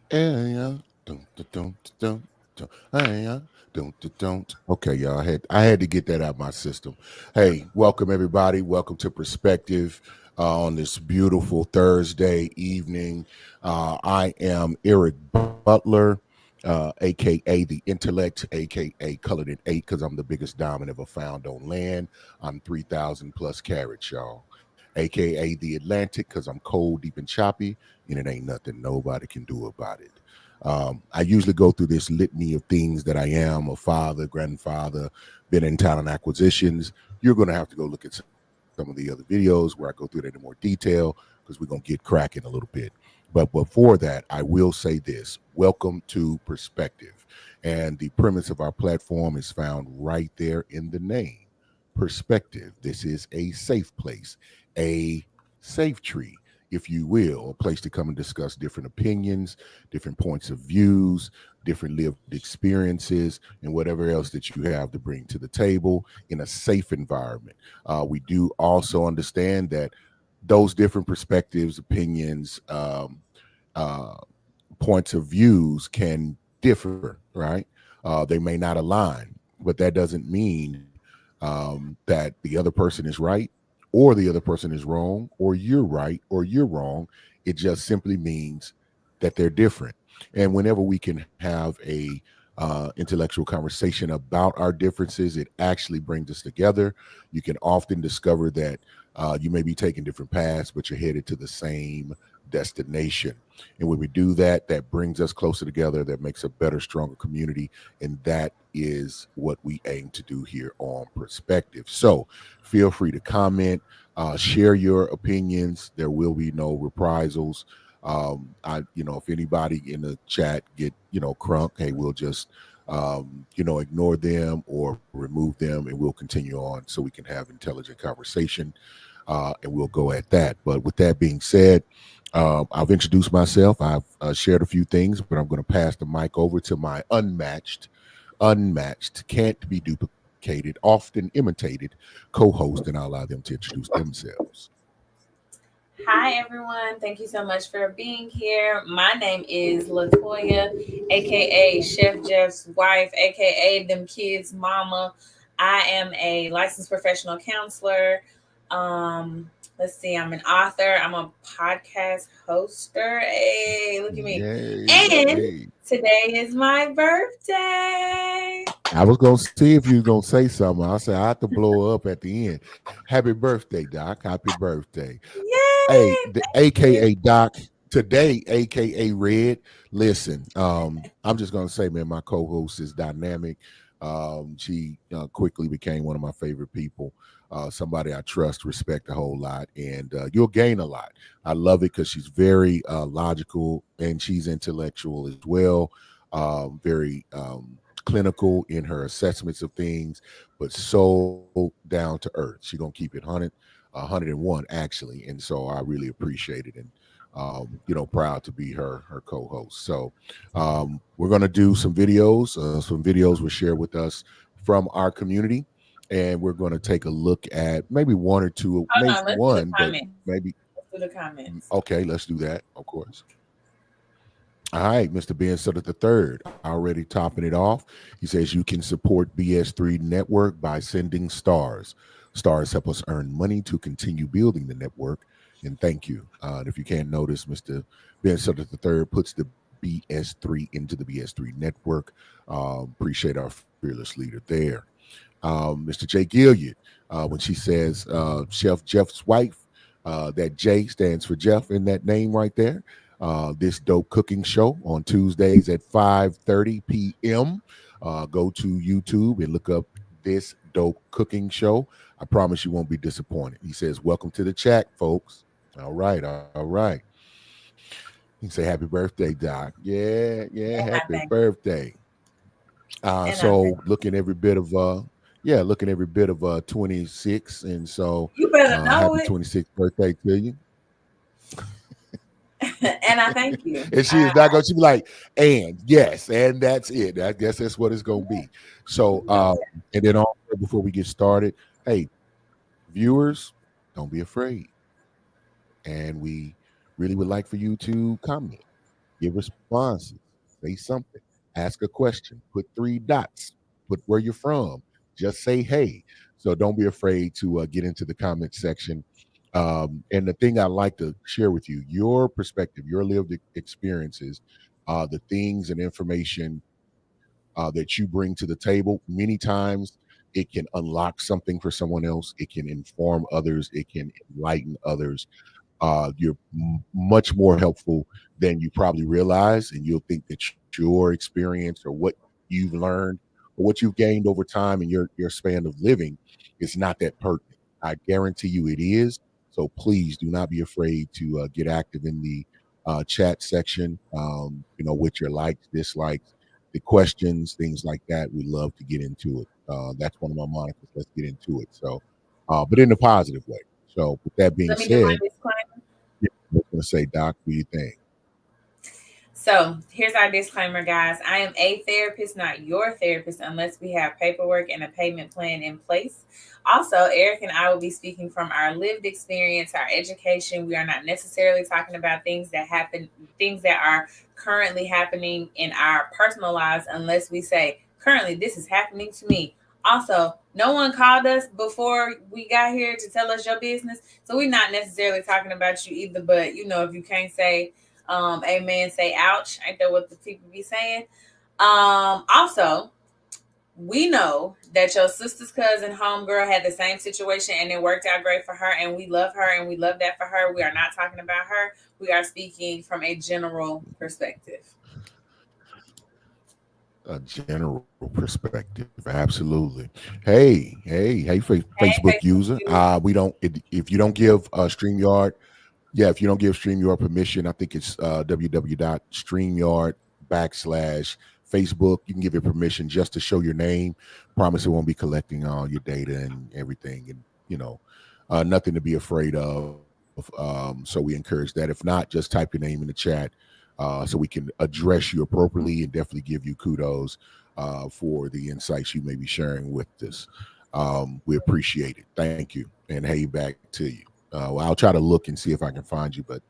Hey, don't, don't. Hey, don't. Okay, y'all. I had to get that out of my system. Hey, welcome everybody. Welcome to Perspective on this beautiful Thursday evening. I am Eric Butler. AKA the intellect, aka colored in eight, because I'm the biggest diamond ever found on land. I'm 3,000 plus carats, y'all. AKA the Atlantic, because I'm cold, deep, and choppy, and it ain't nothing nobody can do about it. I usually go through this litany of things that I am: a father, grandfather, been in talent acquisitions. You're going to have to go look at some of the other videos where I go through that in more detail because we're going to get cracking a little bit. But before that, I will say this: welcome to Perspective. And the premise of our platform is found right there in the name: Perspective. This is a safe place, a safe tree, if you will, a place to come and discuss different opinions, different points of views, different lived experiences, and whatever else that you have to bring to the table in a safe environment. We do also understand that those different perspectives, opinions, uh, points of views can differ, right? They may not align, but that doesn't mean that the other person is right or the other person is wrong or you're right or you're wrong. It just simply means that they're different. And whenever we can have a intellectual conversation about our differences, it actually brings us together. You can often discover that you may be taking different paths, but you're headed to the same destination. And when we do that, that brings us closer together, that makes a better, stronger community. And that is what we aim to do here on Perspective. So feel free to comment, share your opinions. There will be no reprisals. If anybody in the chat get, crunk, hey, we'll just, ignore them or remove them, and we'll continue on so we can have intelligent conversation, and we'll go at that. But with that being said, I've introduced myself. I've shared a few things, but I'm going to pass the mic over to my unmatched, can't be duplicated, often imitated co-host, and I'll allow them to introduce themselves. Hi, everyone. Thank you so much for being here. My name is Latoya, aka Chef Jeff's wife, aka them kids' mama. I am a licensed professional counselor. Let's see, I'm an author, I'm a podcast hoster. Hey, look at me. Yay, And yay. today is my birthday. I was gonna see if you was gonna say something. I said I have to blow up at the end. Happy birthday, Doc. Happy birthday. Hey, Yay! the Thank you. AKA Doc today, AKA Red. Listen, I'm just gonna say, man, my co-host is dynamic. She quickly became one of my favorite people. Somebody I trust, respect a whole lot, and you'll gain a lot. I love it because she's very logical and she's intellectual as well. Very clinical in her assessments of things, but so down to earth. She gonna keep it 101 actually, and so I really appreciate it, and proud to be her co-host. So we're gonna do some videos. Some videos were shared with us from our community, and we're gonna take a look at maybe one or two, Hold maybe on, let's do the one, but comments. maybe Let's do the comments. okay. Let's do that, of course. All right, Mr. Ben Sutter the third, already topping it off. He says you can support BS3 Network by sending stars. Stars help us earn money to continue building the network. And thank you. And if you can't notice, Mr. Ben Sutter the third puts the BS3 into the BS3 Network. Appreciate our fearless leader there. Mr. Jay Gilliard, when she says Chef Jeff's wife, that J stands for Jeff in that name right there. This dope cooking show on Tuesdays at 5:30 p.m. Go to YouTube and look up this dope cooking show. I promise you won't be disappointed. He says, "Welcome to the chat, folks." All right. He can say happy birthday, Doc. Yeah, yeah, And I happy thank birthday. and I thank So looking every bit of 26, and so you better know happy it. 26th birthday to you. And I thank you. And she is not going to be like, and yes, and that's it. I guess that's what it's going to be. So, and then also before we get started, hey, viewers, don't be afraid, and we really would like for you to comment. give responses, say something, ask a question, put three dots, put where you're from, just say hey. So don't be afraid to get into the comment section. And the thing I like to share with you, your perspective, your lived experiences, the things and information that you bring to the table. Many times it can unlock something for someone else. It can inform others. It can enlighten others. You're much more helpful than you probably realize, and you'll think that your experience or what you've learned or what you've gained over time in your span of living is not that pertinent. I guarantee you it is. So please do not be afraid to get active in the chat section. With your likes, dislikes, the questions, things like that. We love to get into it. That's one of my monikers. Let's get into it. So, but in a positive way. So, with that being Let me do my said, disclaimer. yeah, I was going to say, Doc, what do you think? So here's our disclaimer, guys. I am a therapist, not your therapist, unless we have paperwork and a payment plan in place. Also, Eric and I will be speaking from our lived experience, our education. We are not necessarily talking about things that happen, things that are currently happening in our personal lives, unless we say, currently, this is happening to me. Also, no one called us before we got here to tell us your business. So we're not necessarily talking about you either. But, if you can't say, amen, say ouch. Ain't that what the people be saying? Also, we know that your sister's cousin, homegirl, had the same situation and it worked out great for her, and we love her and we love that for her. We are not talking about her. We are speaking from a general perspective. A general perspective, absolutely. Hey, Hey, Facebook Facebook user. user. We don't if you don't give StreamYard, yeah, if you don't give StreamYard permission, I think it's www.streamyard.com/Facebook. You can give it permission just to show your name. Promise it won't be collecting all your data and everything, and nothing to be afraid of. So we encourage that. If not, just type your name in the chat so we can address you appropriately and definitely give you kudos for the insights you may be sharing with us. We appreciate it. Thank you. And hey, back to you. Well, I'll try to look and see if I can find you, but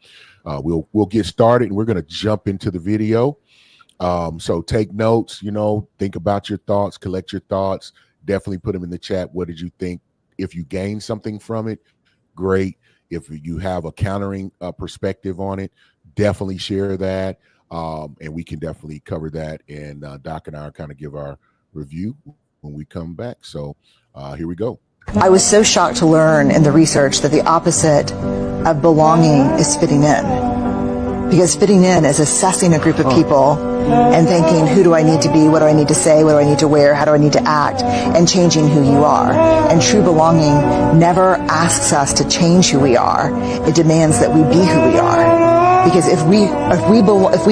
we'll get started and we're going to jump into the video. So take notes, think about your thoughts, collect your thoughts, definitely put them in the chat. What did you think? If you gain something from it, great. If you have a countering perspective on it, definitely share that. And we can definitely cover that. And Doc and I kind of give our review when we come back. So here we go. I was so shocked to learn in the research that the opposite of belonging is fitting in. Because fitting in is assessing a group of people and thinking, who do I need to be? What do I need to say? What do I need to wear? How do I need to act? And changing who you are. And true belonging never asks us to change who we are. It demands that we be who we are. Because if we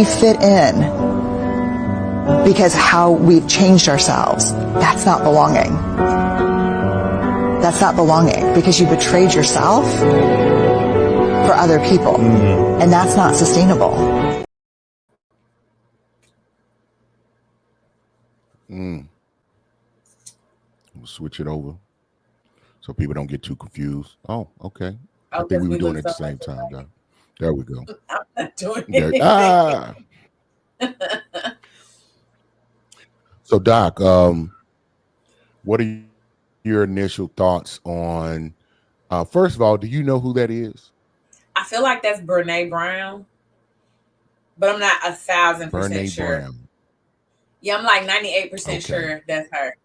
fit in because how we've changed ourselves, that's not belonging. That's not belonging, because you betrayed yourself for other people, and that's not sustainable. We'll switch it over so people don't get too confused. Oh, okay. I think we were doing it at the same time, Doc. There we go. I'm not doing it. So, Doc, what are your initial thoughts on, first of all, do you know who that is? I feel like that's Brene Brown, but I'm not 1,000% sure. Brown. Yeah, I'm like 98% sure that's her.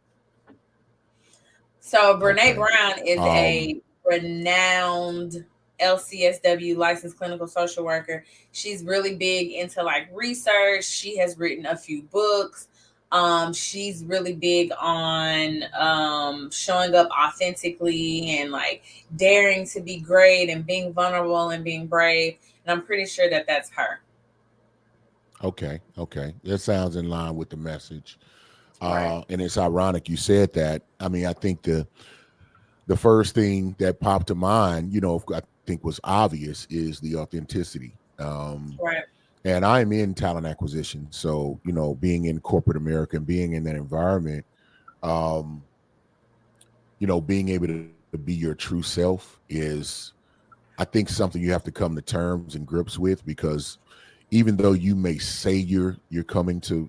So Brene Brown is a renowned LCSW licensed clinical social worker. She's really big into like research. She has written a few books. She's really big on showing up authentically and like daring to be great and being vulnerable and being brave. And I'm pretty sure that that's her. Okay. That sounds in line with the message. Right. And it's ironic you said that. I mean, I think the first thing that popped to mind, I think was obvious is the authenticity. Right. And I'm in talent acquisition. So, being in corporate America and being in that environment, being able to be your true self is, I think, something you have to come to terms and grips with, because even though you may say you're coming to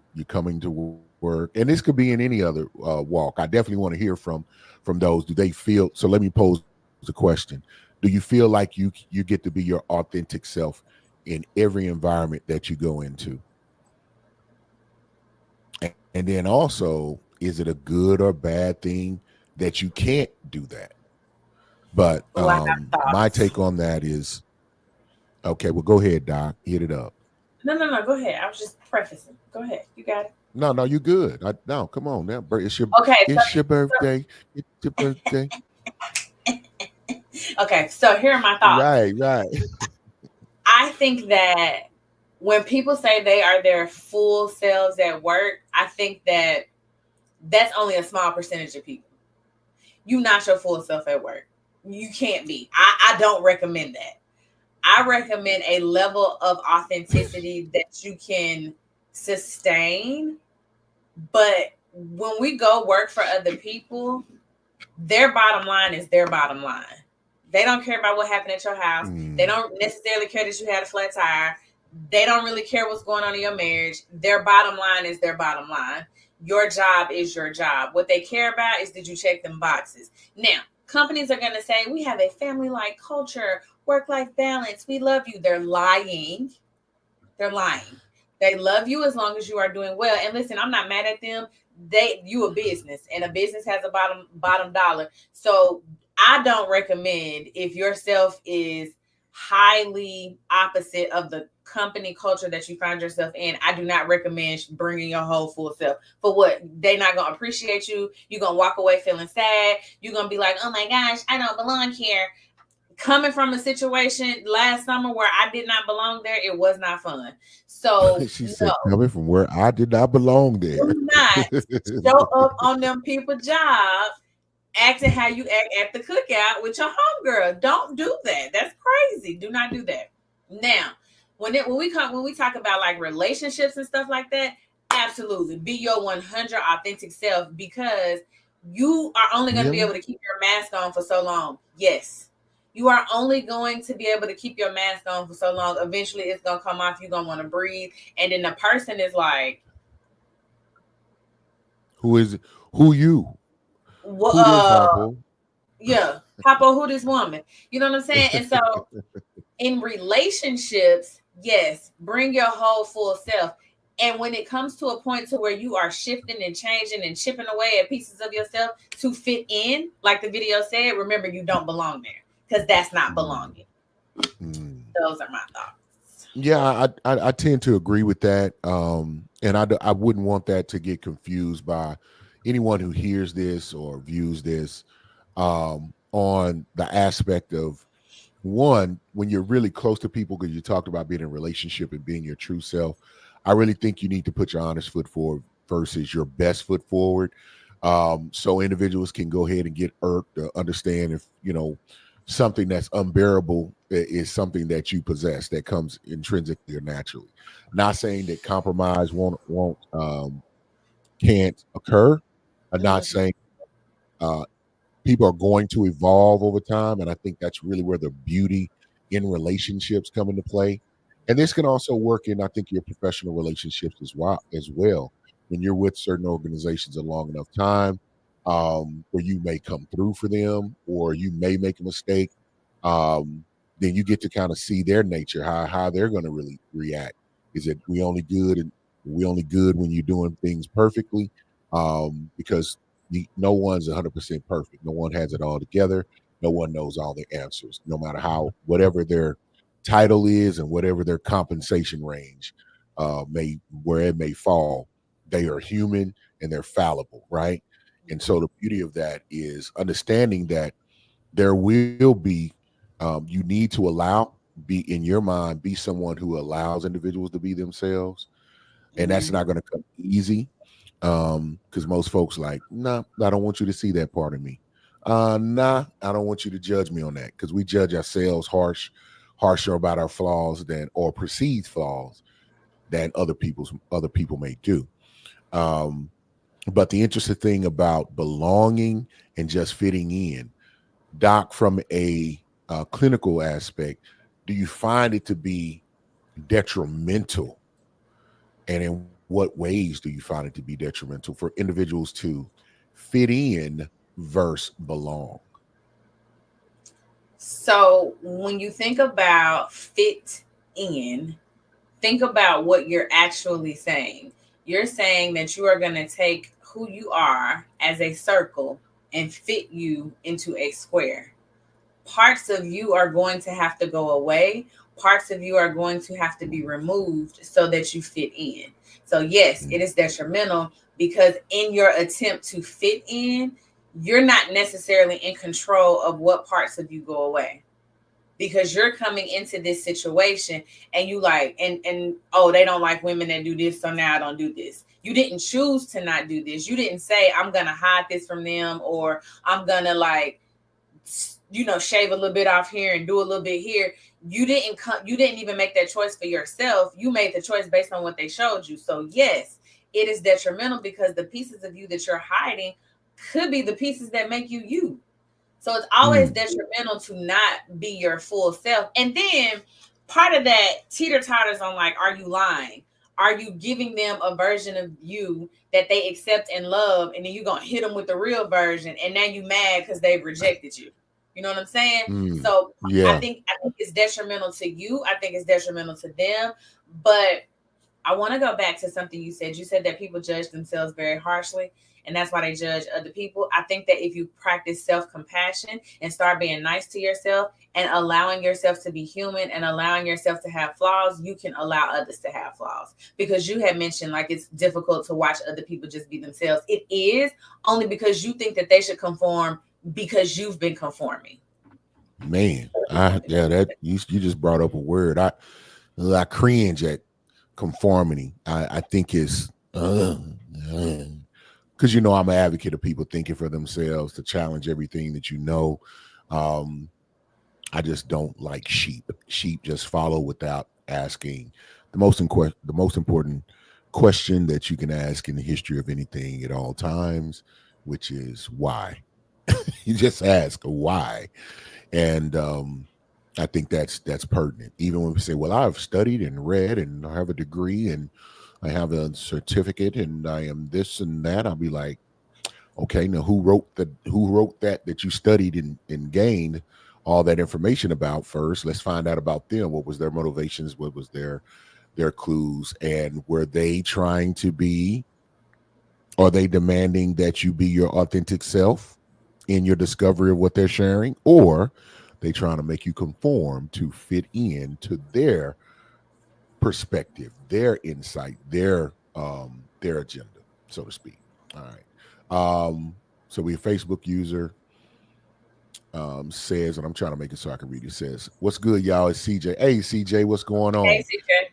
work, and this could be in any other walk. I definitely want to hear from those. Do they feel? So let me pose the question: do you feel like you get to be your authentic self in every environment that you go into? And then also, is it a good or bad thing that you can't do that? But Oh, I got my thoughts. take on that is, okay, well, go ahead, Doc. Hit it up. No. Go ahead. I was just prefacing. Go ahead. You got it. No, you good. No, come on now. Okay. It's your birthday. It's your birthday. Okay. So here are my thoughts. Right. I think that when people say they are their full selves at work, I think that that's only a small percentage of people. You're not your full self at work. You can't be. I don't recommend that. I recommend a level of authenticity that you can sustain. But when we go work for other people, their bottom line is their bottom line. They don't care about what happened at your house. They don't necessarily care that you had a flat tire. They don't really care what's going on in your marriage. Their bottom line is their bottom line. Your job is your job. What they care about is did you check them boxes. Now, companies are going to say, we have a family-like culture, work-life balance. We love you. They're lying. They're lying. They love you as long as you are doing well. And listen, I'm not mad at them. You a business, and a business has a bottom dollar. So I don't recommend, if yourself is highly opposite of the company culture that you find yourself in, I do not recommend bringing your whole full self. For what? They're not going to appreciate you. You're going to walk away feeling sad. You're going to be like, oh my gosh, I don't belong here. Coming from a situation last summer where I did not belong there, it was not fun. So she said, coming from where I did not belong there. Do not show up on them people's job acting how you act at the cookout with your homegirl. Don't do that. That's crazy. Do not do that. Now, when we talk about like relationships and stuff like that, absolutely be your 100 authentic self, because you are only going to be able to keep your mask on for so long. Yes. You are only going to be able to keep your mask on for so long. Eventually, it's going to come off. You're going to want to breathe. And then the person is like, who is it? Who you? Well, who this, Harpo? Yeah. Harpo, who this woman? You know what I'm saying? And so in relationships, yes, bring your whole full self. And when it comes to a point to where you are shifting and changing and chipping away at pieces of yourself to fit in, like the video said, remember, you don't belong there, because that's not belonging. Those are my thoughts. Yeah, I tend to agree with that. And I wouldn't want that to get confused by anyone who hears this or views this on the aspect of, one, when you're really close to people, because you talked about being in a relationship and being your true self. I really think you need to put your honest foot forward versus your best foot forward. So individuals can go ahead and get irked to understand if, something that's unbearable is something that you possess that comes intrinsically or naturally. Not saying that compromise can't occur. I'm not saying people are going to evolve over time, and I think that's really where the beauty in relationships come into play. And this can also work in, I think, your professional relationships as well. When you're with certain organizations a long enough time, where you may come through for them or you may make a mistake, then you get to kind of see their nature, how they're going to really react. Is it we only good when you're doing things perfectly? Because no one's 100% perfect. No one has it all together. No one knows all the answers, no matter whatever their title is and whatever their compensation range where it may fall. They are human and they're fallible, right? And so the beauty of that is understanding that there will be, you need to be in your mind, be someone who allows individuals to be themselves. And that's not going to come easy, because most folks like, nah, I don't want you to see that part of me. Nah, I don't want you to judge me on that, because we judge ourselves harsher about our flaws or perceived flaws than other people may do. But the interesting thing about belonging and just fitting in, Doc, from a clinical aspect, do you find it to be detrimental, and in what ways do you find it to be detrimental for individuals to fit in versus belong? So when you think about fit in, think about what you're actually saying. You're saying that you are going to take who you are as a circle and fit you into a square. Parts of you are going to have to go away. Parts of you are going to have to be removed so that you fit in. So, yes, it is detrimental because in your attempt to fit in, you're not necessarily in control of what parts of you go away, because you're coming into this situation and you like, and oh, they don't like women that do this, so now I don't do this. You didn't choose to not do this. You didn't say, I'm gonna hide this from them, or I'm gonna like, shave a little bit off here and do a little bit here. You didn't even make that choice for yourself. You made the choice based on what they showed you. So yes, it is detrimental because the pieces of you that you're hiding could be the pieces that make you you. So it's always detrimental to not be your full self. And then part of that teeter-totters on like, are you lying? Are you giving them a version of you that they accept and love, and then you're going to hit them with the real version, and now you mad because they've rejected you? You know what I'm saying? So Yeah. I think it's detrimental to you. I think it's detrimental to them. But I want to go back to something you said. You said that people judge themselves very harshly, and that's why they judge other people. I think that if you practice self-compassion and start being nice to yourself and allowing yourself to be human and allowing yourself to have flaws, you can allow others to have flaws. Because you had mentioned like it's difficult to watch other people just be themselves. It is, only because you think that they should conform because you've been conforming. Man, that you just brought up a word. I cringe at conformity. I think it's because I'm an advocate of people thinking for themselves, to challenge everything that you know. I just don't like sheep. Sheep just follow without asking the most important question that you can ask in the history of anything at all times, which is why. You just ask why. And I think that's pertinent. Even when we say, well, I've studied and read and I have a degree and I have a certificate and I am this and that, I'll be like, okay, now who wrote that you studied and gained all that information about first? Let's find out about them. What was their motivations? What was their clues? And were they trying to be, are they demanding that you be your authentic self in your discovery of what they're sharing? Or they trying to make you conform to fit in to their perspective, their insight, their agenda, so to speak. All right. So we a Facebook user says, and I'm trying to make it so I can read it, says, what's good, y'all? It's CJ. Hey, CJ, what's going on? Hey, CJ.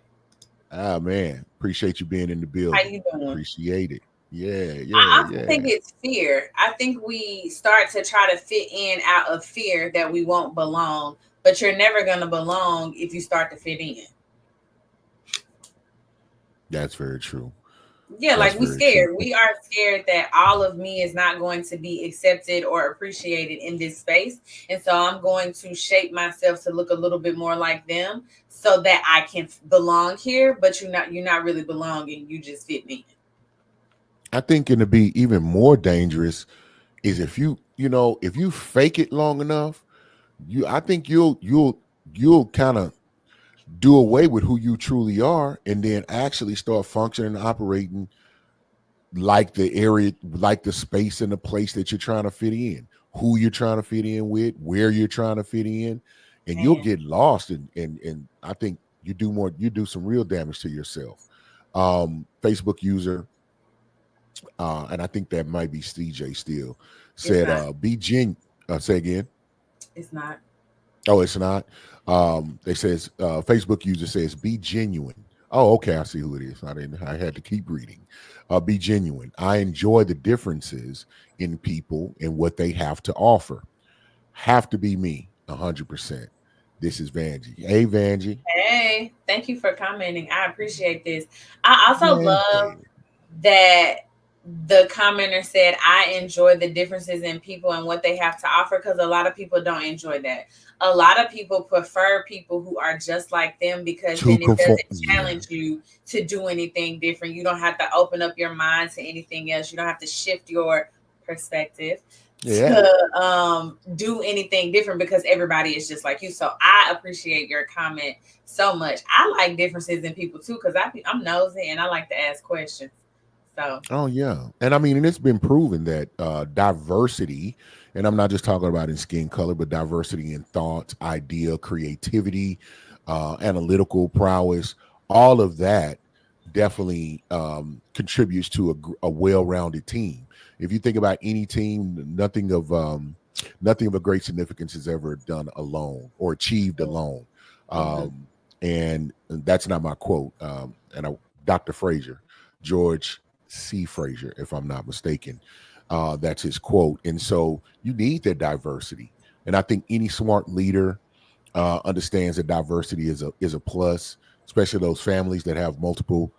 Ah, man. Appreciate you being in the building. How you doing? Appreciate it. Yeah. I think it's fear. I think we start to try to fit in out of fear that we won't belong, but you're never going to belong if you start to fit in. That's very true. Yeah, like we're scared. We are scared that all of me is not going to be accepted or appreciated in this space. And so I'm going to shape myself to look a little bit more like them so that I can belong here, but you're not really belonging. You just fit me. I think it'll be even more dangerous is if you fake it long enough, I think you'll kind of do away with who you truly are and then actually start functioning and operating like the area, like the space and the place that you're trying to fit in, who you're trying to fit in with, where you're trying to fit in, and you'll get lost. And I think you do some real damage to yourself. Facebook user, and I think that might be CJ still, said, be genuine. Say again. It's not. Oh, it's not. They says Facebook user says be genuine. Oh, okay. I see who it is. I had to keep reading. Be genuine. I enjoy the differences in people and what they have to offer. Have to be me 100%. This is Vanjie. Hey, Vanjie. Hey, thank you for commenting. I appreciate this. I also love that the commenter said, I enjoy the differences in people and what they have to offer, because a lot of people don't enjoy that. A lot of people prefer people who are just like them, because To then it conform. doesn't challenge you to do anything different. You don't have to open up your mind to anything else. You don't have to shift your perspective Yeah. to do anything different, because everybody is just like you. So I appreciate your comment so much. I like differences in people too, because I'm nosy and I like to ask questions. So Oh yeah, and I mean, and it's been proven that diversity, and I'm not just talking about in skin color, but diversity in thoughts, idea, creativity, analytical prowess, all of that definitely contributes to a well-rounded team. If you think about any team, nothing of a great significance is ever done alone or achieved alone. And that's not my quote. Dr. Frazier, George C. Frazier, if I'm not mistaken. That's his quote. And so you need that diversity. And I think any smart leader understands that diversity is a plus, especially those families that have multiple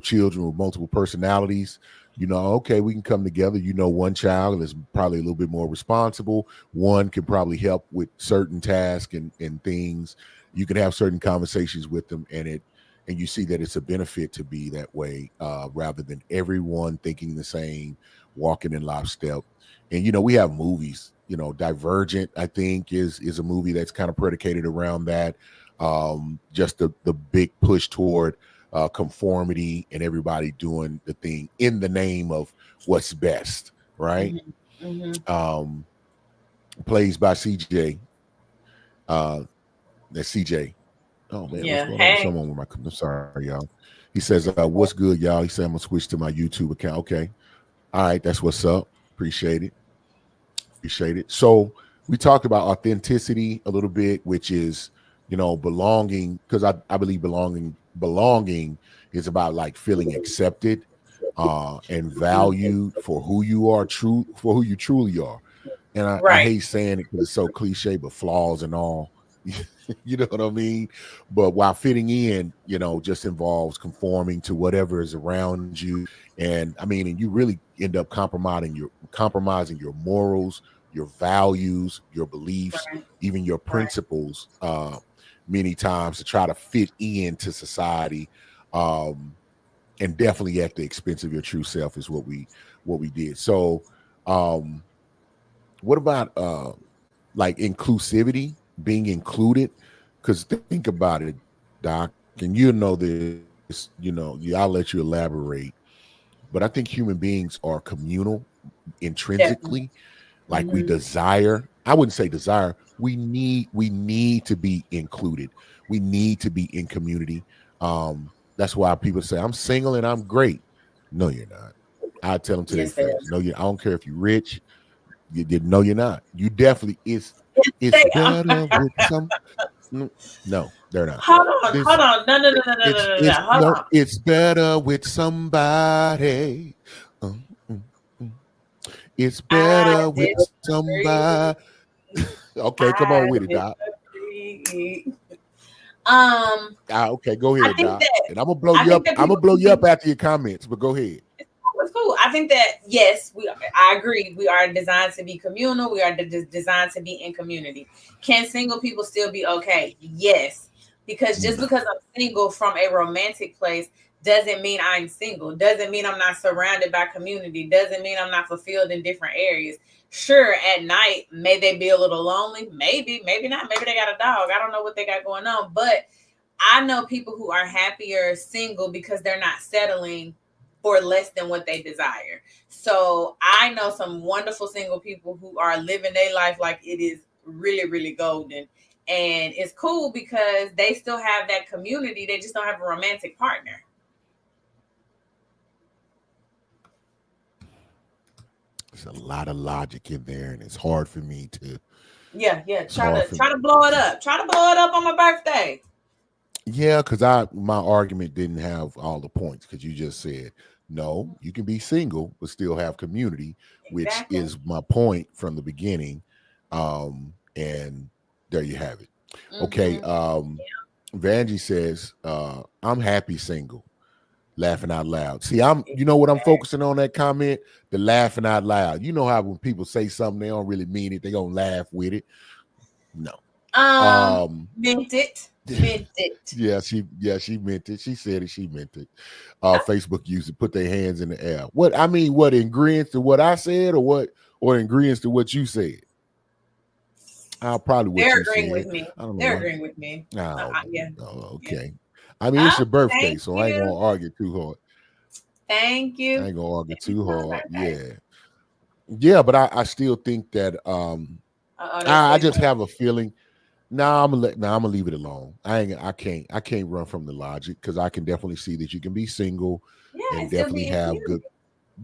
children with multiple personalities. Okay, we can come together. One child is probably a little bit more responsible. One can probably help with certain tasks and things. You can have certain conversations with them, and you see that it's a benefit to be that way, rather than everyone thinking the same, walking in lockstep. And we have movies. Divergent, I think, is a movie that's kind of predicated around that. Just the big push toward conformity and everybody doing the thing in the name of what's best, right? Plays by CJ. That's CJ. Oh man, yeah, what's going on? hey, Someone with my. I'm sorry, y'all. He says, "What's good, y'all?" He said, "I'm gonna switch to my YouTube account." Okay, all right, that's what's up. Appreciate it. So we talked about authenticity a little bit, which is belonging, because I believe belonging is about like feeling accepted and valued for who you are, for who you truly are. And I right, hate saying it because it's so cliche, but flaws and all. You know what I mean? But while fitting in, just involves conforming to whatever is around you. And I mean, and you really end up compromising your morals, your values, your beliefs, right, even your principles, many times to try to fit into society. And definitely at the expense of your true self is what we did. So what about like inclusivity, being included? Because think about it, Doc, and this, I'll let you elaborate. But I think human beings are communal definitely. intrinsically. Like we desire, I wouldn't say desire, we need to be included. We need to be in community. That's why people say, I'm single and I'm great. No, you're not. I tell them to their Yes, it face. is. No, I don't care if you're rich. You did. No, you're not. You definitely it's They are. better with some. No, they're not. Hold on, This hold on. No, no, no, no, no, no, no, no. Hold no. on. It's better with somebody. Mm, mm, mm. It's I better with disagree. somebody. Okay, come on I with it, Doc. disagree. Okay, go I ahead, think Doc. that And I'm gonna blow I you think up. that I'm people gonna blow can you be. up after your comments, but go ahead. It's cool. I think that yes, I agree. We are designed to be communal. We are designed to be in community. Can single people still be okay? Yes, because just No. because I'm single from a romantic place doesn't mean I'm single. Doesn't mean I'm not surrounded by community. Doesn't mean I'm not fulfilled in different areas. Sure, at night may they be a little lonely. Maybe, maybe not. Maybe they got a dog. I don't know what they got going on, but I know people who are happier single because they're not settling for less than what they desire. So I know some wonderful single people who are living their life like it is really, really golden. And it's cool because they still have that community. They just don't have a romantic partner. There's a lot of logic in there, and it's hard for me to. Yeah, yeah. It's hard for. Try to blow it up. Try to blow it up on my birthday. Yeah, because my argument didn't have all the points, because you just said no, you can be single but still have community, which Exactly. is my point from the beginning. And there you have it. Okay. Mm-hmm. Vanjie says, I'm happy single. Laughing out loud. See, you know what I'm focusing on that comment? The laughing out loud. You know how when people say something, they don't really mean it, they gonna laugh with it. No. Meant it. Meant it. Yeah, she meant it. She said it, she meant it. Facebook used to put their hands in the air. What ingredients to what I said, or ingredients to what you said? Probably what They're you agreeing said. with me. They're agreeing with me. Yeah. Okay. I mean, it's your birthday, so I ain't gonna argue too hard. Thank you. I ain't gonna argue too hard. Yeah, but I still think that I just have a feeling. I'm gonna leave it alone. I can't run from the logic, because I can definitely see that you can be single and definitely have good.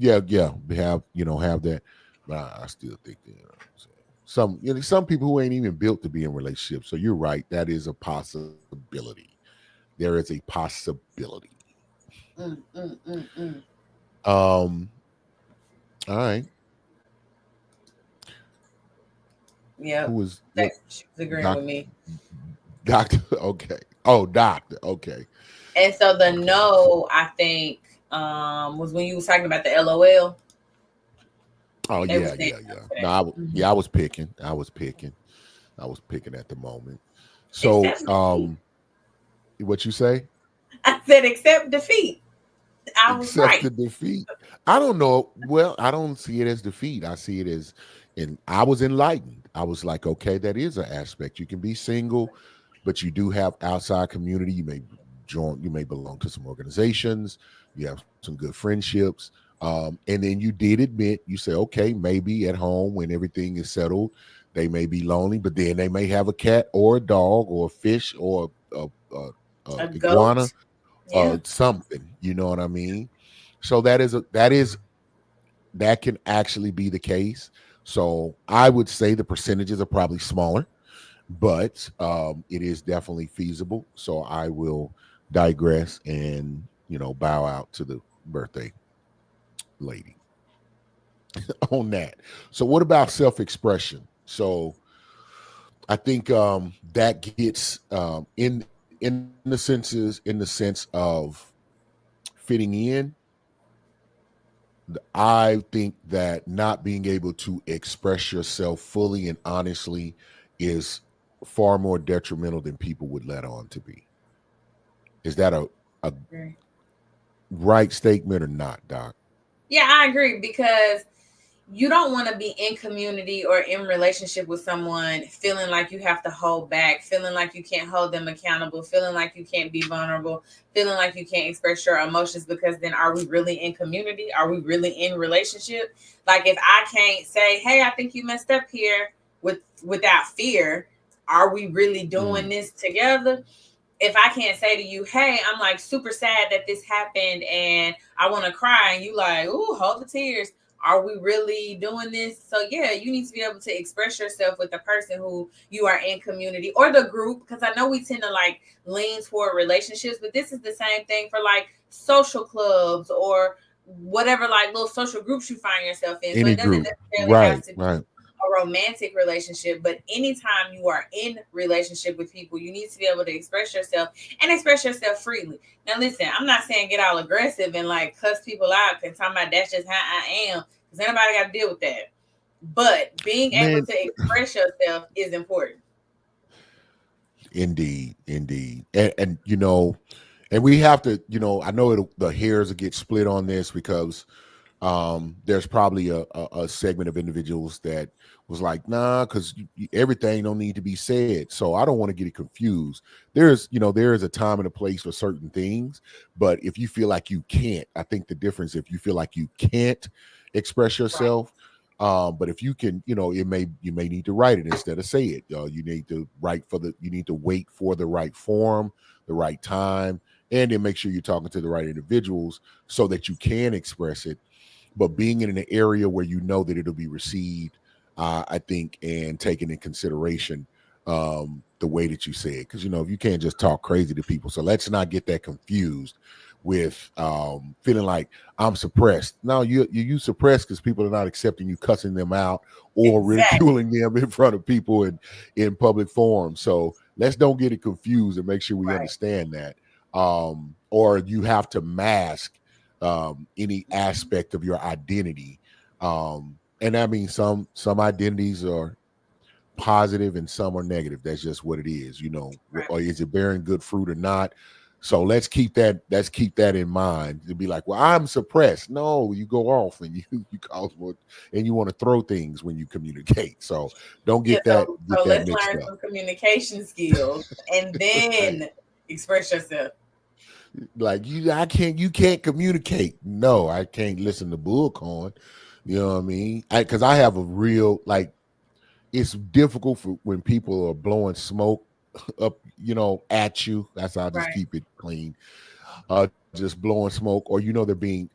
Have that. But I still think that some people who ain't even built to be in relationships. So you're right. That is a possibility. There is a possibility. All right. Yeah. Who was agreeing with me? Doctor. Okay. Oh, doctor. Okay. And so the no, I think, was when you was talking about the LOL. Oh yeah. No, I was picking. I was picking at the moment. So, what you say? I said, accept defeat. I was right. The defeat. I don't know. Well, I don't see it as defeat. I see it as, and I was enlightened. I was like, okay, that is an aspect. You can be single, but you do have outside community. You may belong to some organizations. You have some good friendships. And then you did admit, you say, okay, maybe at home when everything is settled, they may be lonely, but then they may have a cat or a dog or a fish or a iguana. Something, you know what I mean? So that can actually be the case. So I would say the percentages are probably smaller, but it is definitely feasible. So I will digress and bow out to the birthday lady on that. So what about self-expression? So I think that gets in the sense of fitting in. I think that not being able to express yourself fully and honestly is far more detrimental than people would let on to be. Is that a right statement or not, Doc? Yeah, I agree, because you don't want to be in community or in relationship with someone feeling like you have to hold back, feeling like you can't hold them accountable, feeling like you can't be vulnerable, feeling like you can't express your emotions, because then are we really in community? Are we really in relationship? Like, if I can't say, hey, I think you messed up here without fear, are we really doing this together? If I can't say to you, hey, I'm like super sad that this happened and I want to cry, and you like, ooh, hold the tears. Are we really doing this? So yeah, you need to be able to express yourself with the person who you are in community or the group, because I know we tend to like lean toward relationships, but this is the same thing for like social clubs or whatever, like little social groups you find yourself in. So it doesn't necessarily have to be a romantic relationship, but anytime you are in relationship with people, you need to be able to express yourself and express yourself freely. Now listen, I'm not saying get all aggressive and like cuss people out and talking about that's just how I am, because anybody got to deal with that. But being able to express yourself is important. Indeed. And and we have to, I know the hairs will get split on this, because there's probably a segment of individuals that was like, nah, because everything don't need to be said. So I don't want to get it confused. There is a time and a place for certain things, but if you feel like you can't, I think the difference, if you feel like you can't express yourself, but if you can, you may need to write it instead of say it. You need to you need to wait for the right forum, the right time, and then make sure you're talking to the right individuals so that you can express it. But being in an area where you know that it'll be received, I think, and taken in consideration the way that you say it. Because, if you can't just talk crazy to people. So let's not get that confused with feeling like I'm suppressed. No, you suppressed because people are not accepting you cussing them out or ridiculing them in front of people in public forums. So let's don't get it confused and make sure we understand that. or you have to mask any aspect of your identity. And I mean, some identities are positive and some are negative. That's just what it is, Right. or is it bearing good fruit or not? So let's keep that in mind. To be like, well, I'm suppressed. No, you go off and you cause what, and you want to throw things when you communicate. So don't Yeah, get that so let's mixed learn up. some communication skills and then express yourself. Like you can't communicate. No, I can't listen to bullcorn. You know what I mean? Because I have a real, like, it's difficult for when people are blowing smoke up, at you. That's how I just Right. keep it clean. Just blowing smoke, or they're being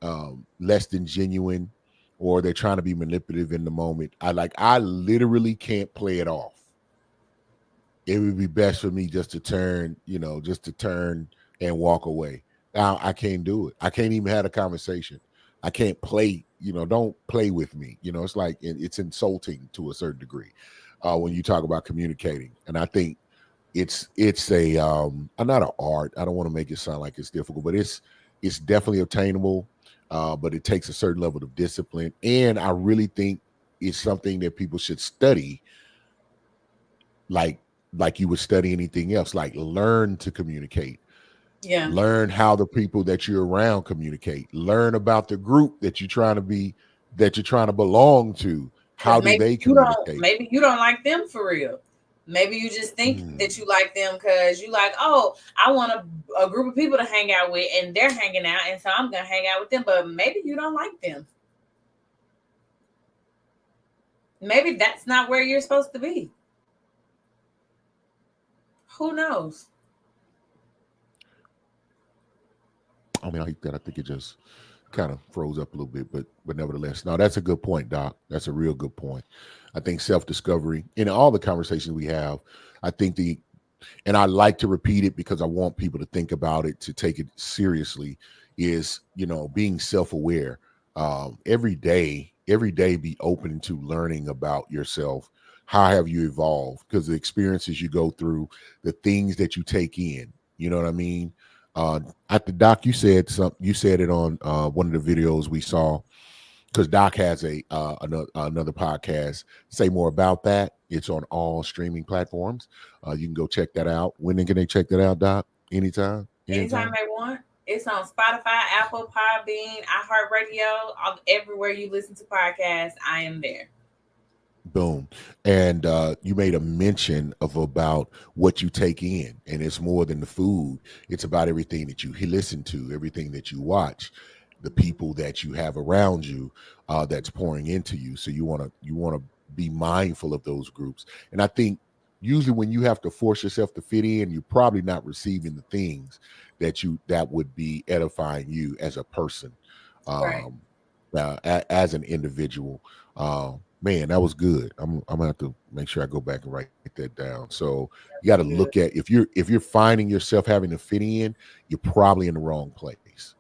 less than genuine, or they're trying to be manipulative in the moment. I literally can't play it off. It would be best for me just to turn and walk away. Now I can't do it. I can't even have a conversation. I can't play, don't play with me. It's like it's insulting to a certain degree when you talk about communicating. And I think it's a not an art. I don't want to make it sound like it's difficult, but it's definitely obtainable. But it takes a certain level of discipline. And I really think it's something that people should study, like you would study anything else, like learn to communicate. Yeah. Learn how the people that you're around communicate. Learn about the group that you're trying to belong to. How do they communicate? Maybe you don't like them for real. Maybe you just think that you like them because you like, oh, I want a group of people to hang out with and they're hanging out, and so I'm gonna hang out with them. But maybe you don't like them. Maybe that's not where you're supposed to be. Who knows? I mean, I hate that. I think it just kind of froze up a little bit, but nevertheless, no, that's a good point, Doc. That's a real good point. I think self-discovery in all the conversations we have, I think and I like to repeat it because I want people to think about it, to take it seriously, is, being self-aware. Every day be open to learning about yourself. How have you evolved? Because the experiences you go through, the things that you take in, you know what I mean? At the Doc, you said it on one of the videos we saw, because Doc has another podcast. Say More About That. It's on all streaming platforms. You can go check that out. When can they check that out, Doc? Anytime they want. It's on Spotify, Apple, Podbean, iHeartRadio, everywhere you listen to podcasts. I am there. Boom. And you made a mention about what you take in, and it's more than the food. It's about everything that you listen to, everything that you watch, the people that you have around you that's pouring into you. So you want to be mindful of those groups. And I think usually when you have to force yourself to fit in, you're probably not receiving the things that would be edifying you as a person, Right. As an individual. Man, that was good. I'm gonna have to make sure I go back and write that down. So you got to look at, if you're finding yourself having to fit in, you're probably in the wrong place.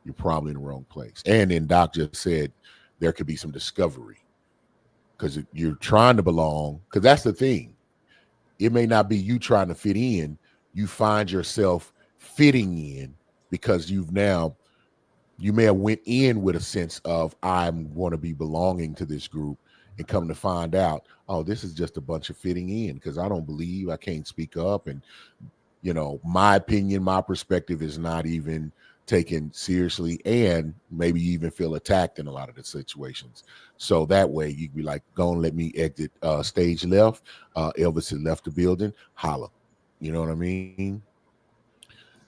You're probably in the wrong place. And then Doc just said there could be some discovery, because you're trying to belong. Because that's the thing. It may not be you trying to fit in. You find yourself fitting in because you may have went in with a sense of, I'm going to be belonging to this group, and come to find out, oh, this is just a bunch of fitting in, because I don't believe, I can't speak up, and my opinion, my perspective is not even taken seriously, and maybe you even feel attacked in a lot of the situations. So that way you can be like, go and let me exit stage left. Elvis had left the building. Holla. You know what I mean?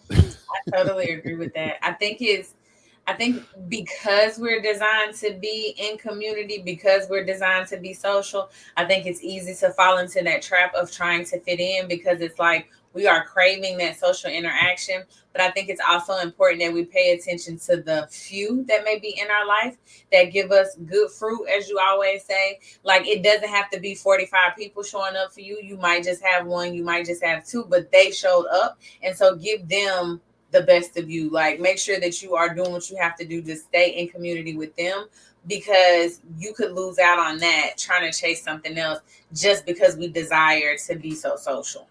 I totally agree with that. I think because we're designed to be in community, because we're designed to be social, I think it's easy to fall into that trap of trying to fit in, because it's like we are craving that social interaction. But I think it's also important that we pay attention to the few that may be in our life that give us good fruit, as you always say. Like, it doesn't have to be 45 people showing up for you. You might just have one, you might just have two, but they showed up. And so give them the best of you. Like, make sure that you are doing what you have to do to stay in community with them, because you could lose out on that trying to chase something else just because we desire to be so social.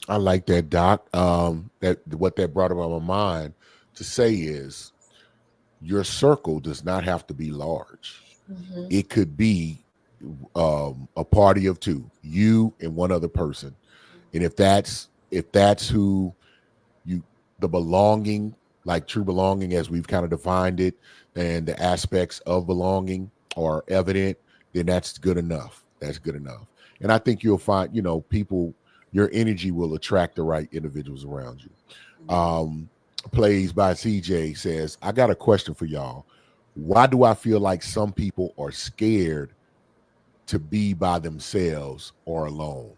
I like that, Doc. That what that brought up on my mind. to say is your circle does not have to be large. Mhm. It could be a party of two, you and one other person. And if that's who you, the belonging, like true belonging as we've kind of defined it, and the aspects of belonging are evident, then that's good enough. That's good enough. And I think you'll find, people, your energy will attract the right individuals around you. Plays by CJ says, I got a question for y'all. Why do I feel like some people are scared to be by themselves or alone?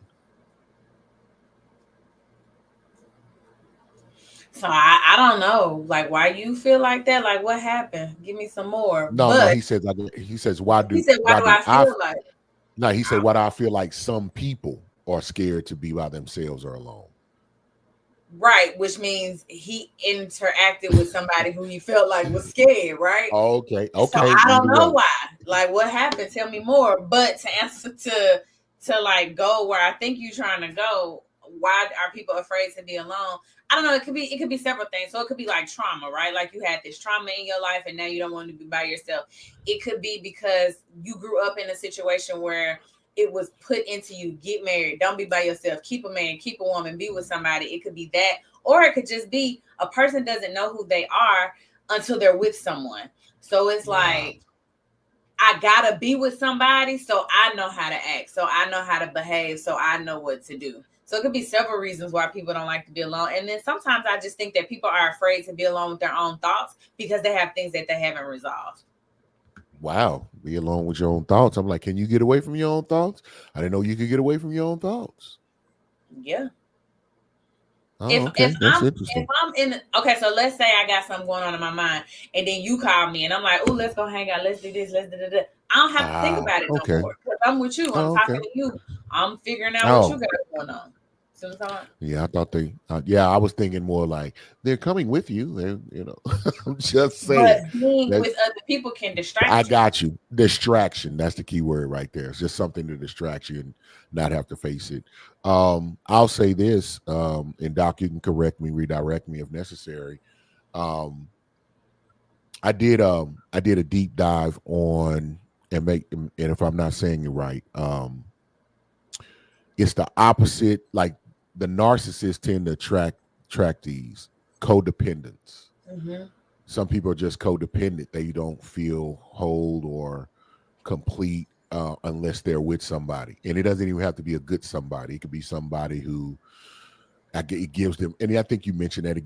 So I don't know, like why you feel like that. Like what happened? Give me some more. No, But he says why he do said, "Why why do do I I feel like?" no, he said why do I feel like some people are scared to be by themselves or alone? Right, which means he interacted with somebody who he felt like was scared, right? Okay, So okay, I don't either know way. why. Like what happened? Tell me more. But to answer to like go where I think you're trying to go, why are people afraid to be alone? I don't know. It could be several things. So it could be like trauma, right? Like you had this trauma in your life and now you don't want to be by yourself. It could be because you grew up in a situation where it was put into you, get married, don't be by yourself, keep a man, keep a woman, be with somebody. It could be that, or it could just be a person doesn't know who they are until they're with someone. So it's Wow. like, I gotta be with somebody so I know how to act, so I know how to behave, so I know what to do. So it could be several reasons why people don't like to be alone. And then sometimes I just think that people are afraid to be alone with their own thoughts because they have things that they haven't resolved. Wow. Be alone with your own thoughts. I'm like, can you get away from your own thoughts? I didn't know you could get away from your own thoughts. Yeah. Oh, If okay. That's if interesting. I'm in okay, so let's say I got something going on in my mind, and then you call me, and I'm like, "Oh, let's go hang out. Let's do this. Let's do that." I don't have to think Ah, about it no okay. more because I'm with you. I'm Oh, talking okay. to you. I'm figuring out what you Oh, got going on. See what I'm talking about? yeah. I thought I was thinking more like they're coming with you. I'm just saying But being that with other people can I distract you. got you. Distraction. That's the key word right there. It's just something to distract you and not have to face it. I'll say this, and Doc, you can correct me, redirect me if necessary. Um, I did a deep dive on and if I'm not saying it right, it's the opposite. Like the narcissists tend to attract these codependents. Mm-hmm. Some people are just codependent. They don't feel whole or complete unless they're with somebody, and it doesn't even have to be a good somebody. It could be somebody who it gives them. And I think you mentioned that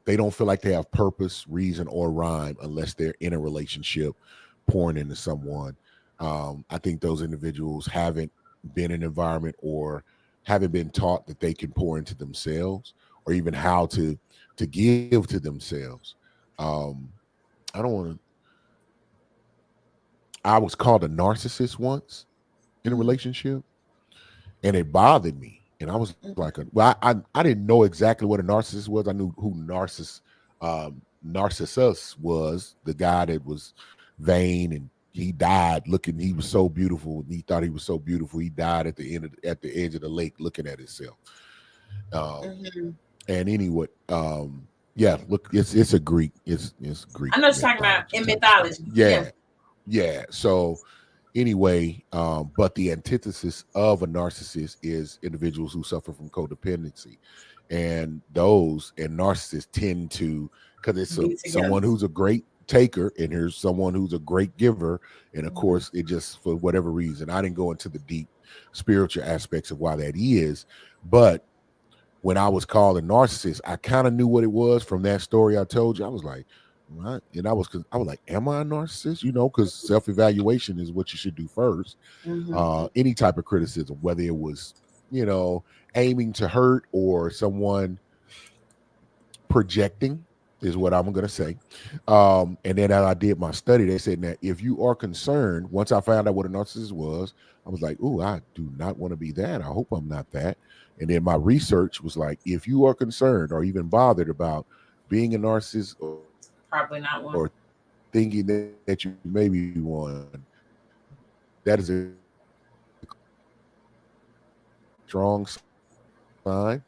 they don't feel like they have purpose, reason, or rhyme unless they're in a relationship, pouring into someone. I think those individuals haven't been in an environment or haven't been taught that they can pour into themselves or even how to give to themselves. Um, I don't want to. I was called a narcissist once in a relationship, and it bothered me. And I was like, I didn't know exactly what a narcissist was. I knew who Narcissus was, the guy that was vain and he died looking. He was so beautiful, and he thought he was so beautiful. He died at the edge of the lake, looking at himself. Um, Mm-hmm. and anyway, yeah, look, it's a Greek, it's Greek I know what you're talking about mythology in type stuff. mythology. Yeah. Yeah, yeah. So anyway, but the antithesis of a narcissist is individuals who suffer from codependency, and those and narcissists tend to, because it's Be together. someone who's a great taker and here's someone who's a great giver, and of Mm-hmm. course it just, for whatever reason, I didn't go into the deep spiritual aspects of why that is, but when I was called a narcissist, I kind of knew what it was from that story I told you. I was like, what? And I was like, am I a narcissist? Because self-evaluation is what you should do first. Mm-hmm. Any type of criticism, whether it was, you know, aiming to hurt or someone projecting, is what I'm going to say. And then as I did my study, they said that if you are concerned, once I found out what a narcissist was, I was like, oh, I do not want to be that. I hope I'm not that. And then my research was like, if you are concerned or even bothered about being a narcissist Probably not one. or thinking that you may be one, that is a strong sign.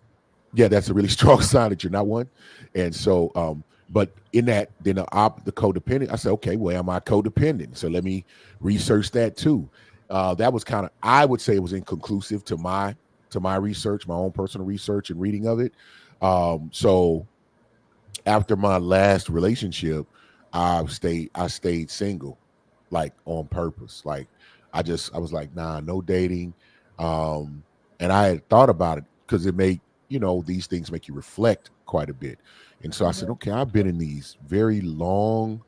Yeah, that's a really strong sign that you're not one. And so But in that, then the codependent, I said, okay, well, am I codependent? So let me research that too. That was kind of, I would say, it was inconclusive to my research, my own personal research and reading of it. So after my last relationship, I stayed single, like on purpose. Like I was like, nah, no dating. And I had thought about it because it made, these things make you reflect quite a bit. And so I said, okay, I've been in these very long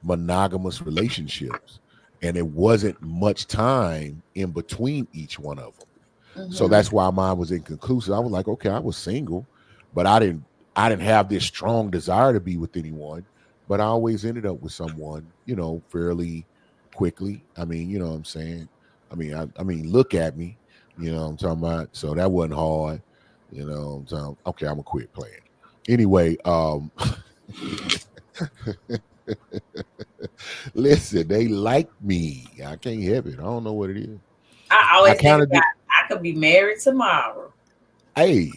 monogamous relationships, and it wasn't much time in between each one of them. So that's why mine was inconclusive. I was like, okay, I was single, but I didn't have this strong desire to be with anyone, but I always ended up with someone, fairly quickly. I mean, you know what I'm saying? I mean, look at me, what I'm talking about. So that wasn't hard, I'm talking. Okay, I'm gonna quit playing. Anyway, listen, they like me. I can't help it. I don't know what it is. I always think about I could be married tomorrow. Hey.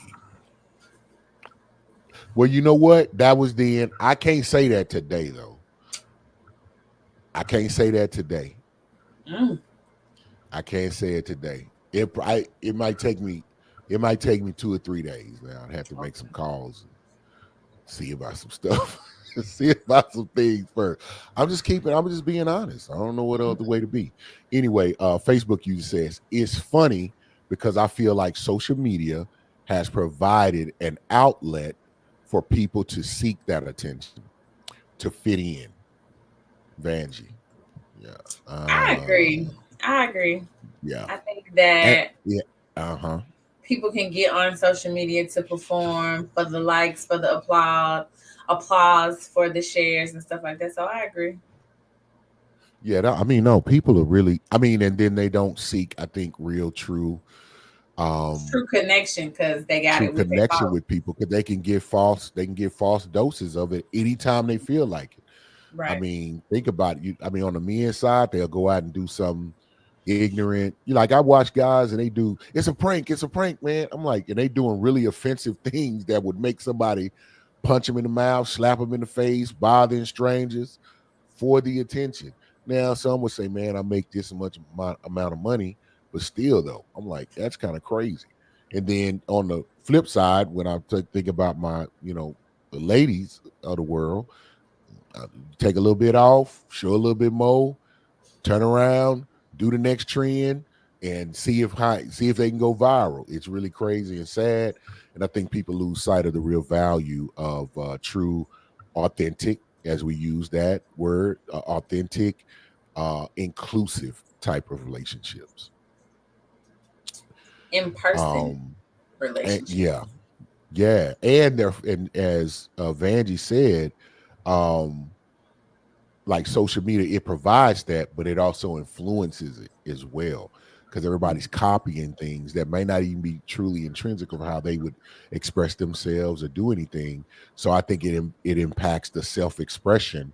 Well, you know what? That was then. I can't say that today, though. I can't say that today. I can't say it today. It might take me 2 or 3 days now. I'd have to make some calls and see about some stuff. See about some things first. I'm just being honest. I don't know what other way to be. Anyway, Facebook user says, it's funny because I feel like social media has provided an outlet for people to seek that attention, to fit in. Vanjie. Yeah. I agree. Yeah. I think that yeah. People can get on social media to perform for the likes, for the applause, for the shares and stuff like that. So I agree. Yeah, no, people are really, and then they don't seek, I think, real, true connection, because they got true connection with people, because they can get false doses of it anytime they feel like it. Right. Think about it. On the men's side, they'll go out and do something ignorant. Like I watch guys and they do, it's a prank, man. I'm like, and they doing really offensive things that would make somebody punch them in the mouth, slap them in the face, bothering strangers for the attention. Now, some would say, man, I make this much amount of money, but still, though, I'm like, that's kind of crazy. And then on the flip side, when I think about my, the ladies of the world, take a little bit off, show a little bit more, turn around, do the next trend, and see if they can go viral. It's really crazy and sad, and I think people lose sight of the real value of true, authentic, as we use that word, authentic, inclusive type of relationships. In person relationships. Yeah, and as Vanjie said, like social media, it provides that, but it also influences it as well, because everybody's copying things that may not even be truly intrinsic of how they would express themselves or do anything. So I think it impacts the self-expression,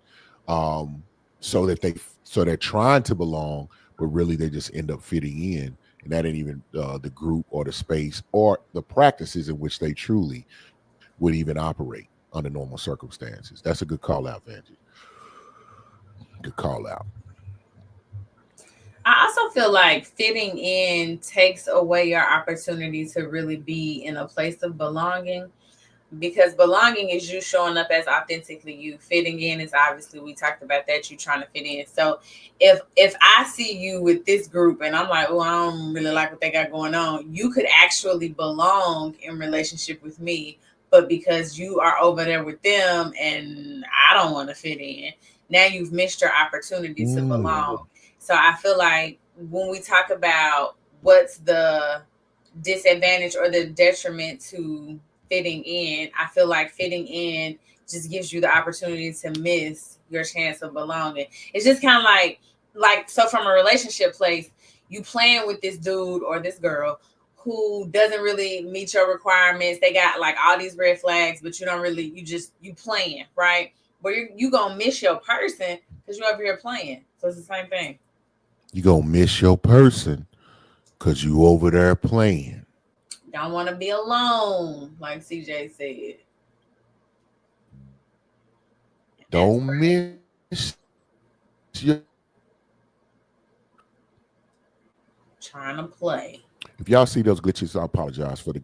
so they're trying to belong, but really they just end up fitting in, and that ain't even the group or the space or the practices in which they truly would even operate under normal circumstances. That's a good call out, Vanjie. Good call out. I also feel like fitting in takes away your opportunity to really be in a place of belonging, because belonging is you showing up as authentically you. Fitting in is obviously, we talked about that, you trying to fit in. So if I see you with this group and I'm like, oh, I don't really like what they got going on, you could actually belong in relationship with me, but because you are over there with them and I don't want to fit in, now you've missed your opportunity to belong. So I feel like when we talk about what's the disadvantage or the detriment to fitting in, I feel like fitting in just gives you the opportunity to miss your chance of belonging. It's just kind of like so from a relationship place, you playing with this dude or this girl who doesn't really meet your requirements. They got like all these red flags, but you don't really, you playing, right? But you gonna miss your person because you're over here playing. So it's the same thing. You gonna miss your person because you over there playing. Don't want to be alone, like CJ said. Don't miss your. Trying to play. If y'all see those glitches, I apologize for the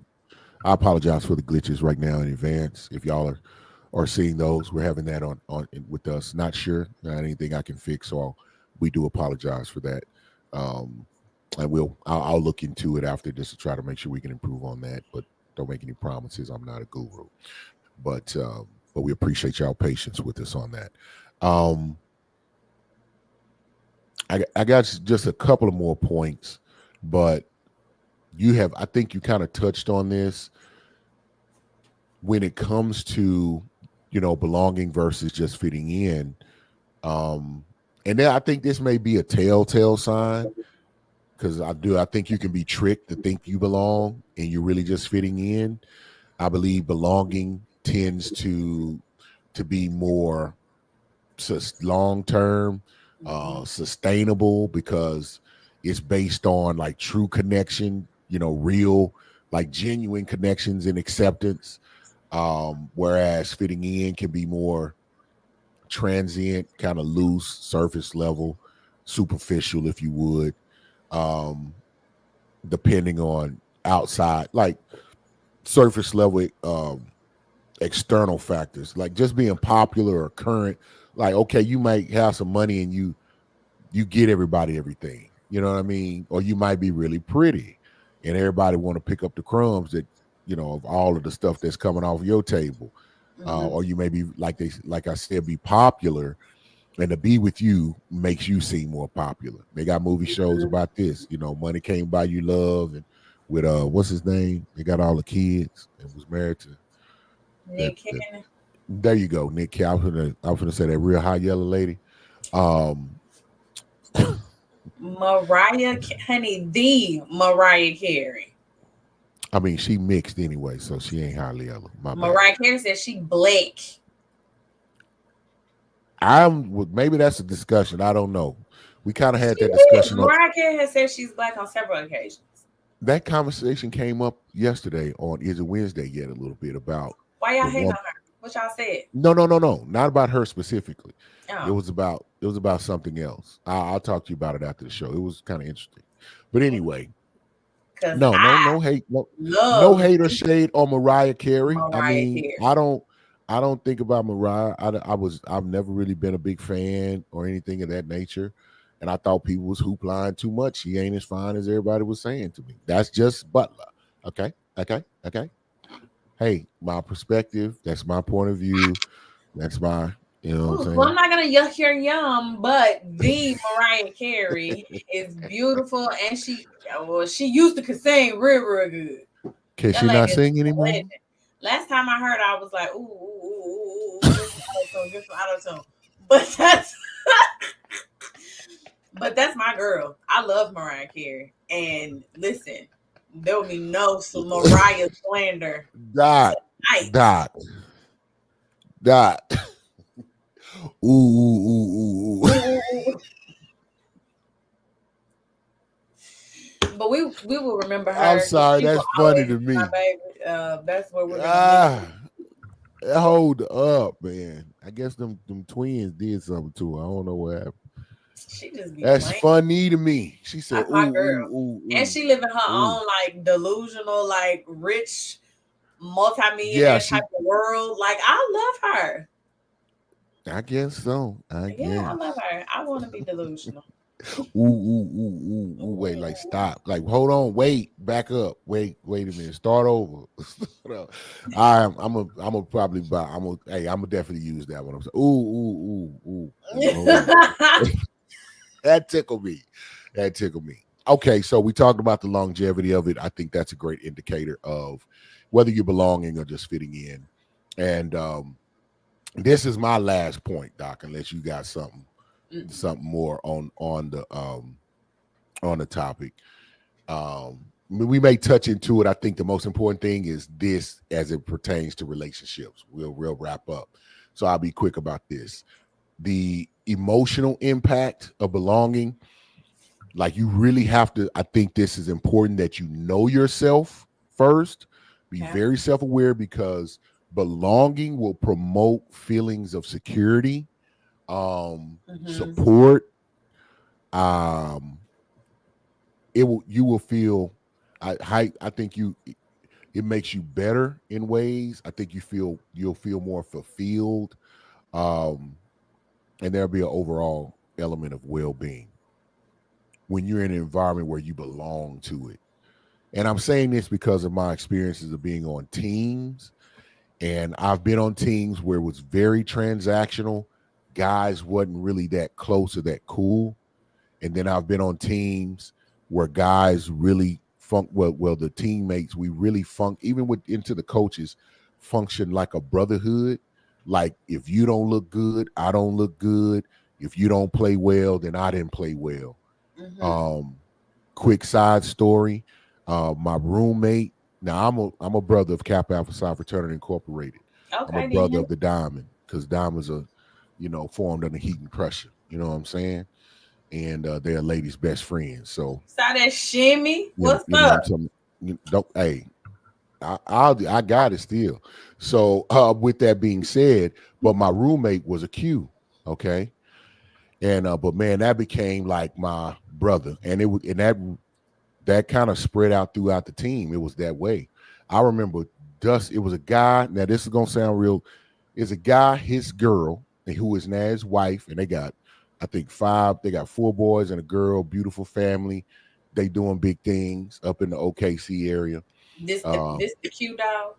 glitches right now in advance. If y'all are seeing those, we're having that on with us. Not sure, not anything I can fix, so we do apologize for that. And I'll look into it after this to try to make sure we can improve on that. But don't make any promises. I'm not a guru, but we appreciate y'all patience with us on that. I got just a couple of more points, but I think you kind of touched on this when it comes to, belonging versus just fitting in. And then I think this may be a telltale sign, because I think you can be tricked to think you belong and you're really just fitting in. I believe belonging tends to be more long-term, sustainable, because it's based on like true connection, real, like genuine connections and acceptance. Whereas fitting in can be more transient, kind of loose, surface level, superficial, if you would, depending on outside, like surface level, external factors, like just being popular or current. Like, okay, you might have some money and you get everybody everything, you know what I mean? Or you might be really pretty and everybody want to pick up the crumbs that, of all of the stuff that's coming off your table. Or you may be like I said, be popular, and to be with you makes you seem more popular. They got movie shows about this, Money Can't Buy You Love, and with what's his name? They got all the kids and was married to Nick Cannon. There you go, Nick Cannon. I was gonna say that real high yellow lady. Mariah Carey. I mean, she mixed anyway, so she ain't highly yellow. Mariah Carey said she black. Maybe that's a discussion. I don't know. We kind of had that discussion. Mariah Carey has said she's black on several occasions. That conversation came up yesterday on Is It Wednesday yet a little bit about why y'all hating on her. What y'all said? No, not about her specifically. Oh. It was about something else. I'll talk to you about it after the show. It was kind of interesting, but anyway. No hate, no hate or shade on Mariah Carey. I don't think about Mariah. I've never really been a big fan or anything of that nature, and I thought people was hooplying too much. She ain't as fine as everybody was saying to me. That's just Butler. Okay. Hey, my perspective. That's my point of view. That's my. You know what I'm saying? Well, I'm not gonna yuck your yum, but the Mariah Carey is beautiful, and she used to sing real good. Can she not sing anymore? Last time I heard, I was like, ooh, just auto-tune. But that's my girl. I love Mariah Carey, and listen, there will be no Mariah slander. Dot. Ooh. But we will remember her. I'm sorry, that's funny to me. That's what we're gonna hold up, man. I guess them twins did something to her. I don't know what happened. That's funny to me. She said, my girl. And she living her own like delusional, like rich multi-millionaire type of world. Like, I love her. I guess so. I love her. I want to be delusional. Wait, like stop. Like, hold on, wait, back up. Wait a minute. Start over. I'm gonna probably buy. I'm gonna definitely use that one. I'm saying, That tickled me. Okay, so we talked about the longevity of it. I think that's a great indicator of whether you're belonging or just fitting in. And this is my last point, Doc, unless you got something more on the topic. We may touch into it. I think the most important thing is this as it pertains to relationships. We'll wrap up. So I'll be quick about this. The emotional impact of belonging, like, you really have to, I think this is important that you know yourself first. Be very self-aware, because belonging will promote feelings of security, Mm-hmm. support. You will feel. I think it makes you better in ways. I think you'll feel more fulfilled, um, and there'll be an overall element of well-being when you're in an environment where you belong to it. And I'm saying this because of my experiences of being on teams. And I've been on teams where it was very transactional. Guys wasn't really that close or that cool. And then I've been on teams where guys really well, the teammates, we really even into the coaches, function like a brotherhood. Like if you don't look good, I don't look good. If you don't play well, then I didn't play well. Mm-hmm. Quick side story. My roommate, now I'm a brother of Kappa Alpha Psi Fraternity Incorporated. I'm a Okay, brother then. of the Diamond because diamonds are, formed under heat and pressure. You know what I'm saying? And they're a lady's best friend. So Saw that shimmy. What's you know up? what I'm saying? Don't hey, I got it still. So with that being said, but my roommate was a Q, okay, and but man, that became like my brother, and that kind of spread out throughout the team. It was that way. I remember it was a guy. Now this is gonna sound real. It's a guy, his girl, who is now his wife, and they got, I think they got 4 boys and a girl, beautiful family. They doing big things up in the OKC area. This Um, the Q dog.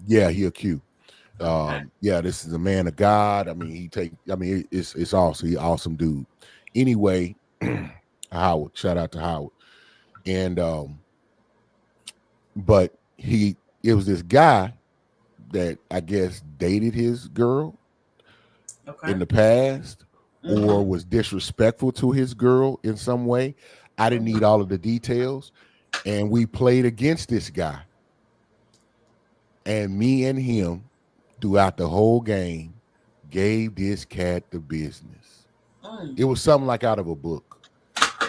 yeah, he a Q. Okay. Yeah, this is a man of God. I mean, it's awesome. He awesome dude. Anyway, Howard, shout out to Howard. And but it was this guy that I guess dated his girl Okay. in the past Mm-hmm. or was disrespectful to his girl in some way. I didn't need all of the details. And we played against this guy. And me and him throughout the whole game gave this cat the business. It was something like out of a book.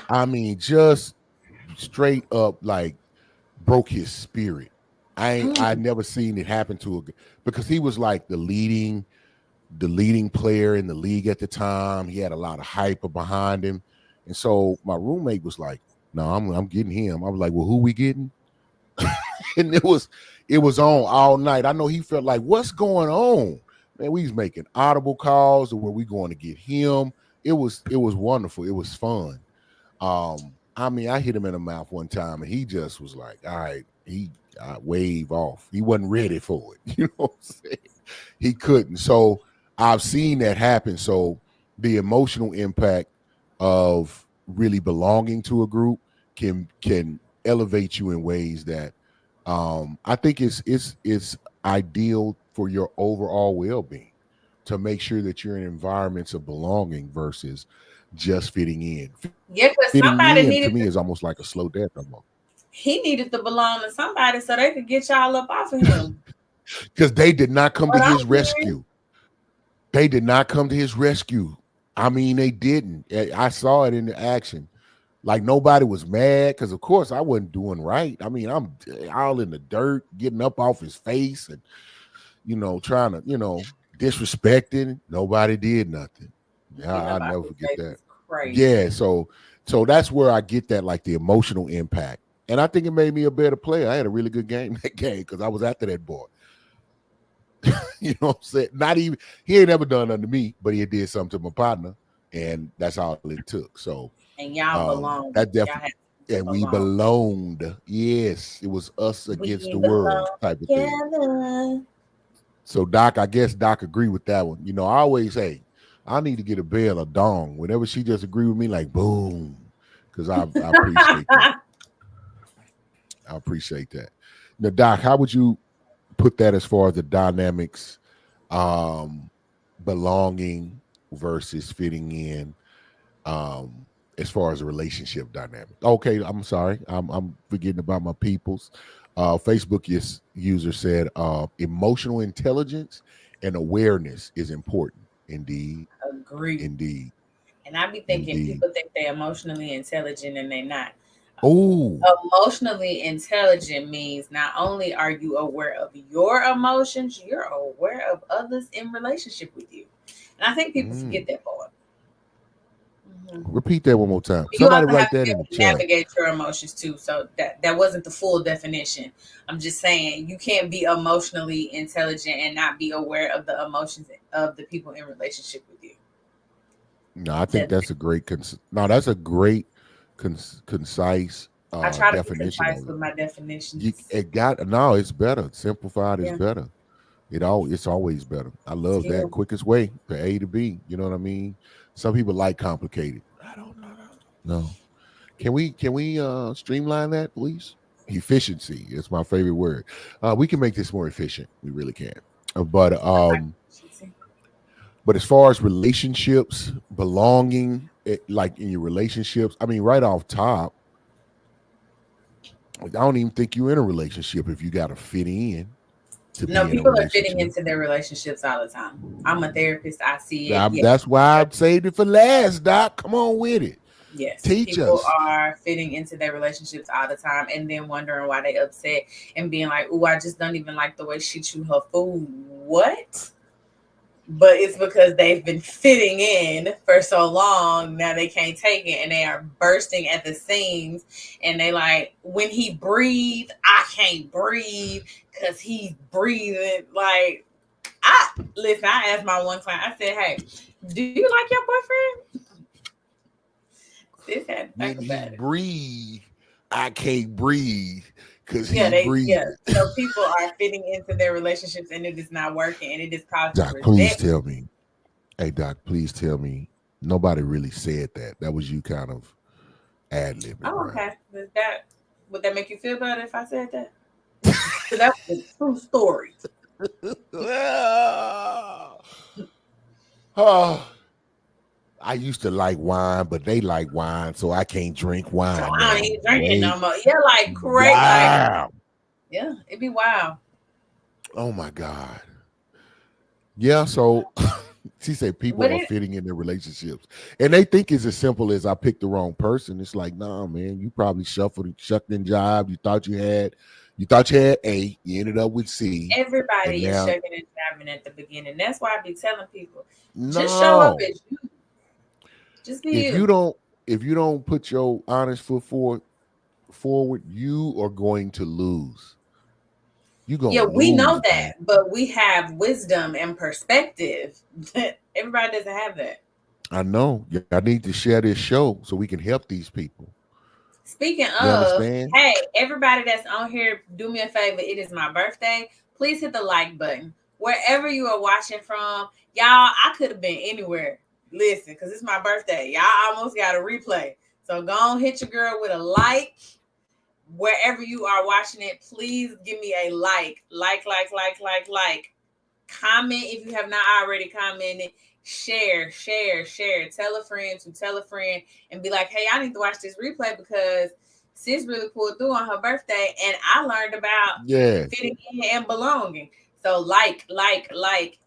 I mean, just straight up like broke his spirit. I never seen it happen to because he was like the leading player in the league at the time. He had a lot of hype behind him. And so my roommate was like, "No, I'm getting him." I was like, "Well, who we getting?" And it was on all night. I know he felt like, "What's going on?" Man, we was making audible calls to where we going to get him. It was wonderful. It was fun. I mean, I hit him in the mouth one time and he just was like, all right, he wave off. He wasn't ready for it. You know what I'm saying? He couldn't. So I've seen that happen. So the emotional impact of really belonging to a group can elevate you in ways that I think it's ideal for your overall well-being to make sure that you're in environments of belonging versus just fitting in. Yeah, because Fitting somebody in needed to me is almost like a slow death almost. he needed to belong to somebody so they could get y'all up off of him. Because they did not come But to I'm his hearing- rescue. They did not come to his rescue. I mean, they didn't. I saw it in the action. Like nobody was mad because, of course, I wasn't doing right. I mean, I'm all in the dirt, getting up off his face, and trying to, disrespecting. Nobody did nothing. Yeah, I'll never forget that. Crazy. Yeah, so that's where I get that, like the emotional impact, and I think it made me a better player. I had a really good game that game because I was after that boy. You know what I'm saying? Not even he ain't ever done nothing to me, but he did something to my partner, and that's all it took. So and y'all belonged. That definitely, and we belonged. Yes, it was us against the world type of thing. So Doc, I guess Doc agree with that one. I always say I need to get a bell or dong whenever she just agree with me, like boom, because I appreciate that. I appreciate that. Now, Doc, how would you put that as far as the dynamics, belonging versus fitting in, as far as a relationship dynamic? Okay, I'm sorry, I'm forgetting about my peoples. Facebook user said emotional intelligence and awareness is important. Indeed. Agree. Indeed. And I be thinking people think they're emotionally intelligent and they're not. Oh, Emotionally intelligent means not only are you aware of your emotions, you're aware of others in relationship with you. And I think people forget that part. repeat that one more time. You Somebody also have write to that be in able the to chat. navigate your emotions too. So that wasn't the full definition. I'm just saying you can't be emotionally intelligent and not be aware of the emotions of the people in relationship with you. No, I think that's a great. That's a great, concise I try to be definition concise of it. with my definitions. It got no. It's better. Simplified is Yeah, better. It's always better. I love that skill. quickest way to A to B. You know what I mean? Some people like complicated. I don't know. No. Can we streamline that, please? Efficiency is my favorite word. We can make this more efficient. We really can. But but as far as relationships, belonging, like in your relationships, I mean, right off top, I don't even think you're in a relationship if you got to fit in to No, be in a people are fitting relationship. into their relationships all the time. I'm a therapist. I see it. Yes. That's why I saved it for last, Doc. Come on with it. Yes. Teach People us. are fitting into their relationships all the time and then wondering why they upset and being like, oh, I just don't even like the way she chew her food. What? But it's because they've been fitting in for so long, now they can't take it and they are bursting at the seams. And they like, when he breathe, I can't breathe because he's breathing. Like, I asked my one client, I said, hey, do you like your boyfriend? Sis had to think about it. Breathe, I can't breathe because he breathes. Yeah. So people are fitting into their relationships and it is not working and it is causing Doc, resentment. please tell me. Hey, Doc, please tell me. Nobody really said that. That was you kind of ad-libbing. Oh, okay. Right? Would that make you feel better if I said that? So that was a true story. Oh, I used to like wine, but they like wine, so I can't drink wine. So I ain't drinking no more. Yeah, like crazy. Wow. Yeah, it'd be wild. Oh my God. Yeah, so she said people are fitting in their relationships. And they think it's as simple as I picked the wrong person. It's like, nah, man, you probably shucked and jived. You thought you had A, you ended up with C. Everybody is shucking and jiving at the beginning. That's why I be telling people, just show up as you. Just be you. If you don't put your honest foot forward, you are going to lose. We know that, but we have wisdom and perspective. Everybody doesn't have that. I know. I need to share this show so we can help these people. Speaking of, hey, everybody that's on here, do me a favor. It is my birthday. Please hit the like button. Wherever you are watching from, y'all, I could have been anywhere. Listen, because it's my birthday. Y'all almost got a replay. So go on, hit your girl with a like. Wherever you are watching it, please give me a like. Comment if you have not already commented. Share. Tell a friend to tell a friend and be like, hey, I need to watch this replay because sis really pulled through on her birthday and I learned about fitting in and belonging. So like.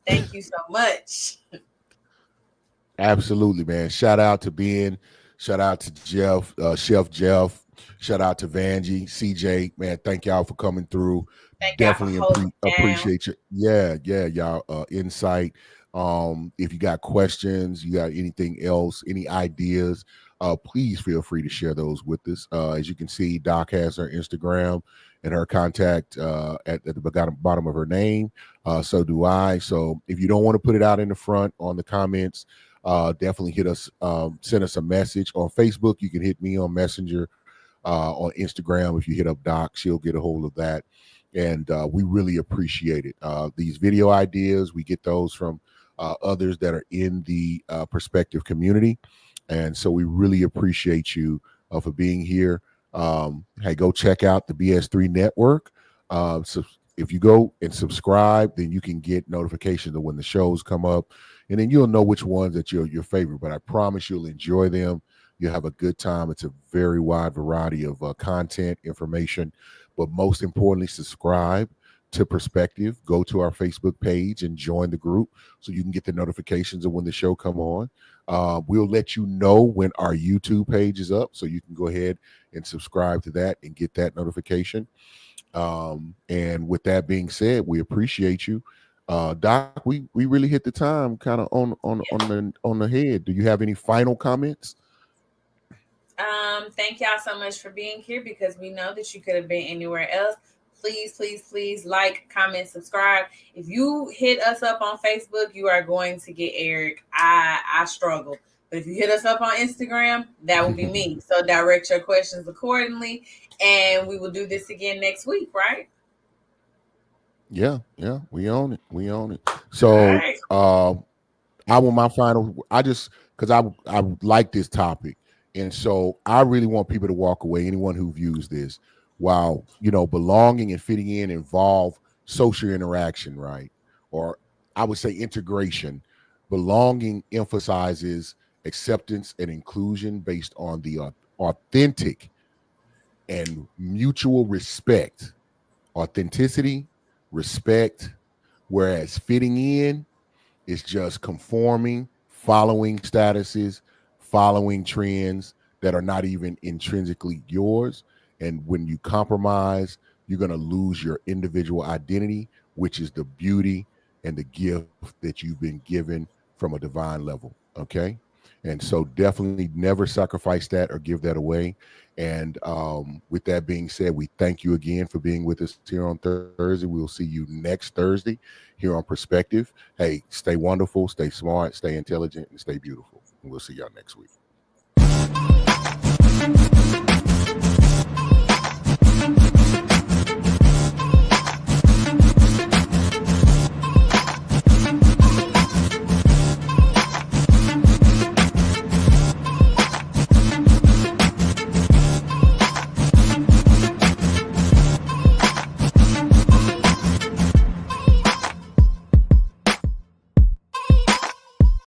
Thank you so much. Absolutely, man. Shout out to Ben. Shout out to Jeff, Chef Jeff. Shout out to Vanjie, CJ, man. Thank y'all for coming through. Definitely appreciate you. Yeah, y'all insight. If you got questions, you got anything else, any ideas, please feel free to share those with us. As you can see, Doc has her Instagram and her contact at the bottom of her name. So do I. So if you don't want to put it out in the front on the comments, definitely hit us, send us a message on Facebook. You can hit me on Messenger, on Instagram. If you hit up Doc, she'll get a hold of that. And we really appreciate it. These video ideas, we get those from others that are in the perspective community. And so we really appreciate you for being here. Hey, go check out the BS3 Network. So if you go and subscribe, then you can get notifications of when the shows come up. And then you'll know which ones that your favorite. But I promise you'll enjoy them. You'll have a good time. It's a very wide variety of content, information. But most importantly, subscribe to Perspective, go to our Facebook page and join the group so you can get the notifications of when the show come on. We'll let you know when our YouTube page is up, so you can go ahead and subscribe to that and get that notification. And with that being said, we appreciate you. Doc, we really hit the time kind of on the head. Do you have any final comments? Thank y'all so much for being here, because we know that you could have been anywhere else. Please like, comment, subscribe. If you hit us up on Facebook, you are going to get Eric. I struggle. But if you hit us up on Instagram, that will be me. So direct your questions accordingly. And we will do this again next week, right? Yeah, we own it. So right. I want my final, because I like this topic. And so I really want people to walk away, anyone who views this, while, belonging and fitting in involve social interaction, right? Or I would say integration. Belonging emphasizes acceptance and inclusion based on the authentic and mutual respect. Authenticity, respect, whereas fitting in is just conforming, following statuses, following trends that are not even intrinsically yours. And when you compromise, you're going to lose your individual identity, which is the beauty and the gift that you've been given from a divine level. Okay. And so definitely never sacrifice that or give that away. And with that being said, we thank you again for being with us here on Thursday. We'll see you next Thursday here on Perspective. Hey, stay wonderful, stay smart, stay intelligent, and stay beautiful. And we'll see y'all next week.